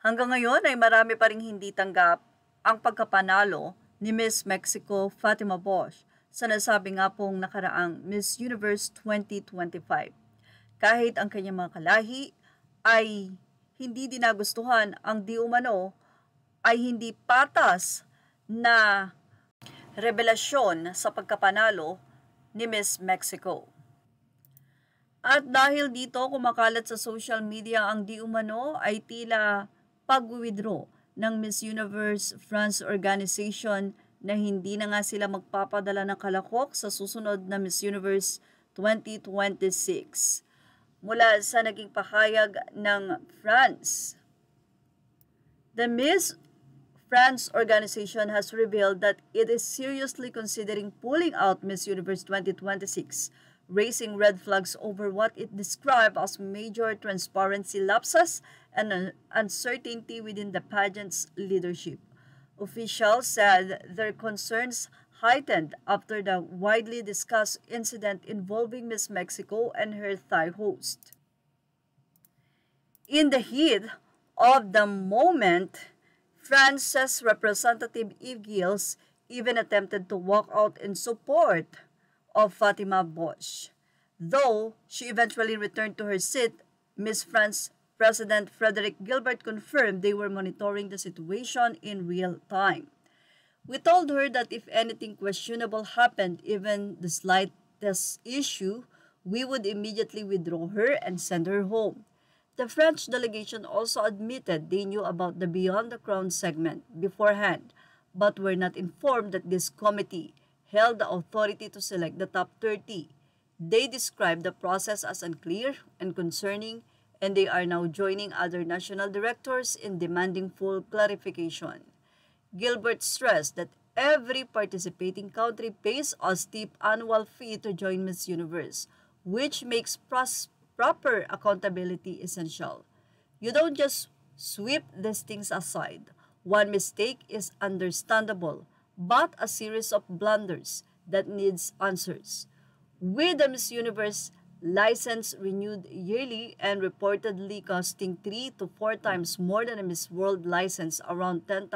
Hanggang ngayon ay marami pa ring hindi tanggap ang pagkapanalo ni Miss Mexico Fatima Bosch sa nasabi nga pong nakaraang Miss Universe 2025. Kahit ang kanyang mga kalahi ay hindi din nagustuhan ang di umano ay hindi patas na revelasyon sa pagkapanalo ni Miss Mexico. At dahil dito kumakalat sa social media ang di umano ay tila pag-withdraw ng Miss Universe France Organization na hindi na nga sila magpapadala ng kalakok sa susunod na Miss Universe 2026. Mula sa naging pahayag ng France, the Miss France Organization has revealed that it is seriously considering pulling out Miss Universe 2026, raising red flags over what it described as major transparency lapses and uncertainty within the pageant's leadership. Officials said their concerns heightened after the widely discussed incident involving Miss Mexico and her Thai host. In the heat of the moment, France's representative Yves Gilles even attempted to walk out in support of Fatima Bosch. Though she eventually returned to her seat, Miss France President Frederick Gilbert confirmed they were monitoring the situation in real time. We told her that if anything questionable happened, even the slightest issue, we would immediately withdraw her and send her home. The French delegation also admitted they knew about the Beyond the Crown segment beforehand, but were not informed that this committee held the authority to select the top 30. They described the process as unclear and concerning, and they are now joining other national directors in demanding full clarification. Gilbert stressed that every participating country pays a steep annual fee to join Miss Universe, which makes proper accountability essential. You don't just sweep these things aside. One mistake is understandable, but a series of blunders that needs answers. With the Miss Universe license renewed yearly and reportedly costing 3 to 4 times more than a Miss World license, around $10,000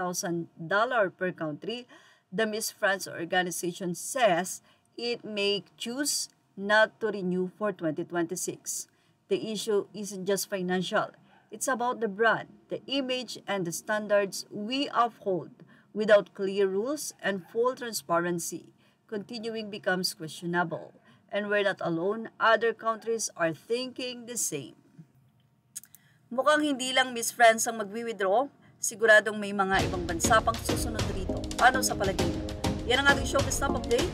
per country, the Miss France organization says it may choose not to renew for 2026. The issue isn't just financial. It's about the brand, the image, and the standards we uphold. Without clear rules and full transparency, continuing becomes questionable. And we're not alone. Other countries are thinking the same. Mukhang hindi lang Miss France ang magwi-withdraw. Siguradong may mga ibang bansa pang susunod rito. Ano sa palagay niyo? Yan ang ating showbiz top update.